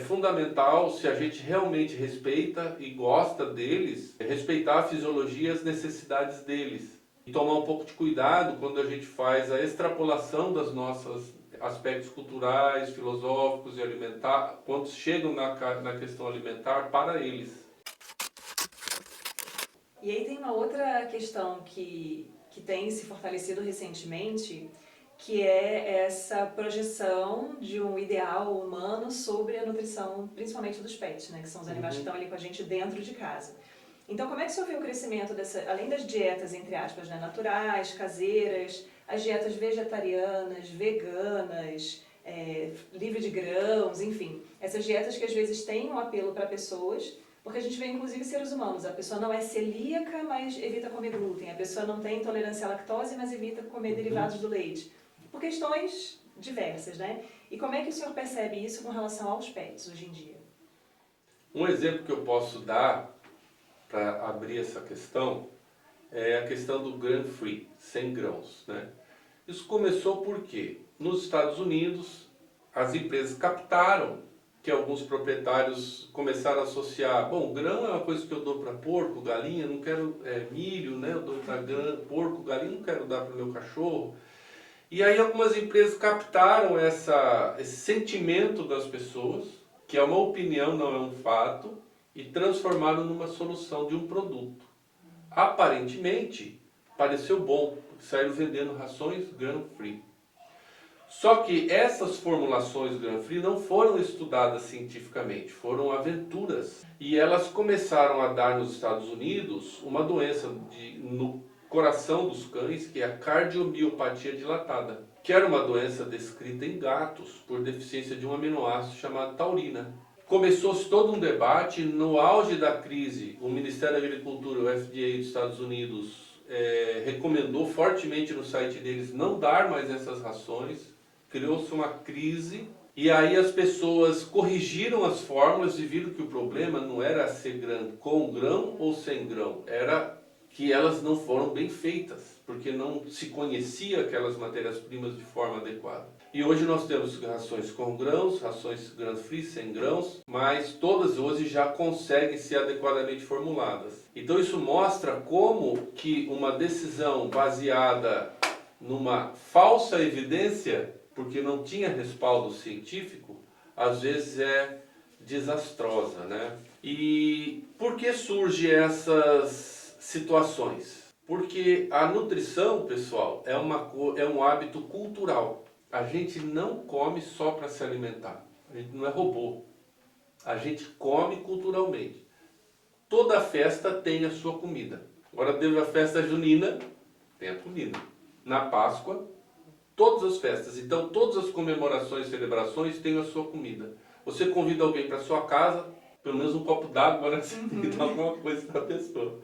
fundamental, se a gente realmente respeita e gosta deles, respeitar a fisiologia e as necessidades deles. E tomar um pouco de cuidado quando a gente faz a extrapolação das nossas aspectos culturais, filosóficos e alimentar, quando chegam na questão alimentar para eles. E aí tem uma outra questão que tem se fortalecido recentemente, que é essa projeção de um ideal humano sobre a nutrição, principalmente dos pets, né, que são os animais que estão ali com a gente dentro de casa. Então, como é que o senhor vê o crescimento dessa, além das dietas, entre aspas, né, naturais, caseiras, as dietas vegetarianas, veganas, livre de grãos, enfim, essas dietas que às vezes têm um apelo para pessoas, porque a gente vê inclusive seres humanos, a pessoa não é celíaca, mas evita comer glúten, a pessoa não tem intolerância à lactose, mas evita comer derivados do leite, por questões diversas, né? E como é que o senhor percebe isso com relação aos pets hoje em dia? Um exemplo que eu posso dar para abrir essa questão é a questão do grain free, sem grãos, né? Isso começou porque nos Estados Unidos as empresas captaram que alguns proprietários começaram a associar, bom, grão é uma coisa que eu dou para porco, galinha, não quero milho, né? Eu dou para porco, galinha, não quero dar para o meu cachorro. E aí algumas empresas captaram esse sentimento das pessoas, que é uma opinião, não é um fato, e transformaram numa solução de um produto. Aparentemente, pareceu bom, saíram vendendo rações grain-free. Só que essas formulações grain-free não foram estudadas cientificamente, foram aventuras. E elas começaram a dar nos Estados Unidos uma doença no coração dos cães, que é a cardiomiopatia dilatada, que era uma doença descrita em gatos por deficiência de um aminoácido chamado taurina. Começou-se todo um debate, no auge da crise, o Ministério da Agricultura, o FDA dos Estados Unidos, recomendou fortemente no site deles não dar mais essas rações, criou-se uma crise, e aí as pessoas corrigiram as fórmulas e viram que o problema não era ser com grão ou sem grão, era que elas não foram bem feitas, porque não se conhecia aquelas matérias-primas de forma adequada. E hoje nós temos rações com grãos, rações grain-free, sem grãos, mas todas hoje já conseguem ser adequadamente formuladas. Então isso mostra como que uma decisão baseada numa falsa evidência, porque não tinha respaldo científico, às vezes é desastrosa, né? E por que surgem essas situações? Porque a nutrição, pessoal, é um hábito cultural. A gente não come só para se alimentar. A gente não é robô. A gente come culturalmente. Toda festa tem a sua comida. Agora teve a festa junina, tem a comida. Na Páscoa, todas as festas. Então todas as comemorações e celebrações têm a sua comida. Você convida alguém para sua casa, pelo menos um copo d'água, né? Você tem que dar alguma coisa para a pessoa.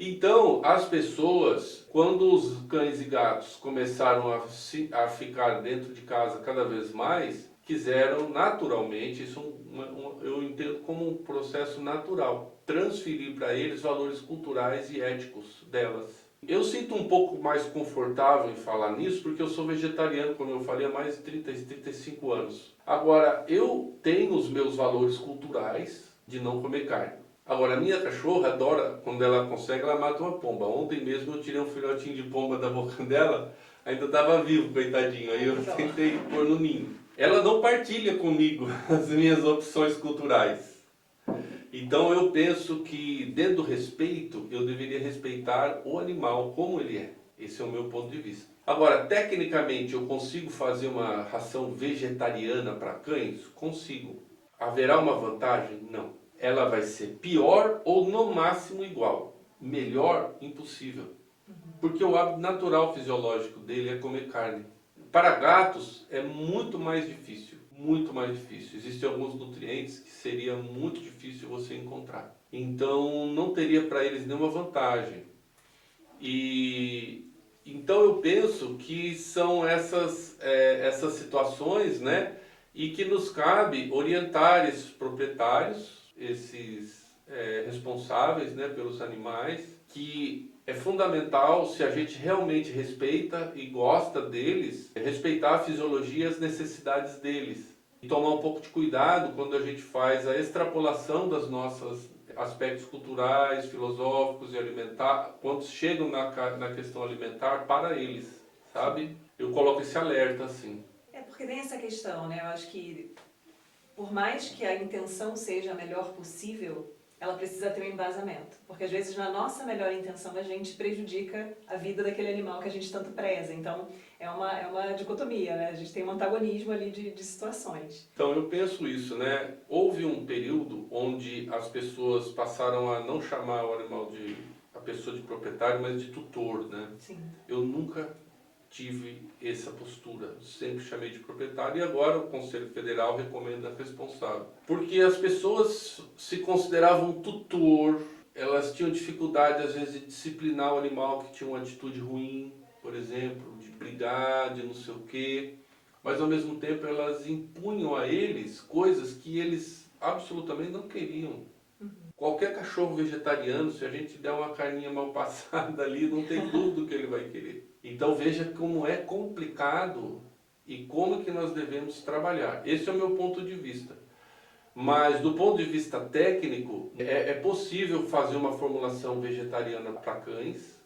Então, as pessoas, quando os cães e gatos começaram a ficar dentro de casa cada vez mais, quiseram naturalmente, eu entendo como um processo natural, transferir para eles valores culturais e éticos delas. Eu sinto um pouco mais confortável em falar nisso porque eu sou vegetariano, como eu falei, há mais de 35 anos. Agora, eu tenho os meus valores culturais de não comer carne. Agora, a minha cachorra adora, quando ela consegue, ela mata uma pomba. Ontem mesmo eu tirei um filhotinho de pomba da boca dela, ainda estava vivo, coitadinho, aí eu tentei pôr no ninho. Ela não partilha comigo as minhas opções culturais. Então eu penso que, dentro do respeito, eu deveria respeitar o animal como ele é. Esse é o meu ponto de vista. Agora, tecnicamente, eu consigo fazer uma ração vegetariana para cães? Consigo. Haverá uma vantagem? Não. Ela vai ser pior ou no máximo igual. Melhor, impossível. Porque o hábito natural fisiológico dele é comer carne. Para gatos é muito mais difícil. Muito mais difícil. Existem alguns nutrientes que seria muito difícil você encontrar. Então não teria para eles nenhuma vantagem. E então eu penso que são essas situações, né? E que nos cabe orientar esses proprietários, esses responsáveis, né, pelos animais, que é fundamental, se a gente realmente respeita e gosta deles, respeitar a fisiologia e as necessidades deles. E tomar um pouco de cuidado quando a gente faz a extrapolação das nossas aspectos culturais, filosóficos e alimentar, quando chegam na questão alimentar para eles, sabe? Eu coloco esse alerta assim. É porque tem essa questão, né? Eu acho que por mais que a intenção seja a melhor possível, ela precisa ter um embasamento. Porque às vezes na nossa melhor intenção a gente prejudica a vida daquele animal que a gente tanto preza. Então é uma dicotomia, né? A gente tem um antagonismo ali de situações. Então eu penso isso, né? Houve um período onde as pessoas passaram a não chamar o animal de a pessoa de proprietário, mas de tutor, né? Sim. Eu nunca tive essa postura, sempre chamei de proprietário e agora o Conselho Federal recomenda responsável. Porque as pessoas se consideravam tutor, elas tinham dificuldade às vezes de disciplinar o animal que tinha uma atitude ruim, por exemplo, de brigar, de não sei o quê, mas ao mesmo tempo elas impunham a eles coisas que eles absolutamente não queriam. Qualquer cachorro vegetariano, se a gente der uma carninha mal passada ali, não tem dúvida que ele vai querer. Então veja como é complicado e como que nós devemos trabalhar. Esse é o meu ponto de vista. Mas do ponto de vista técnico, é possível fazer uma formulação vegetariana para cães,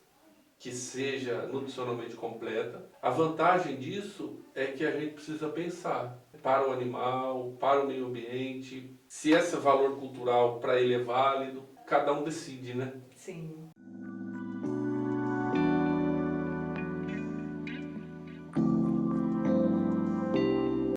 que seja nutricionalmente completa. A vantagem disso é que a gente precisa pensar para o animal, para o meio ambiente, se esse valor cultural para ele é válido, cada um decide, né? Sim.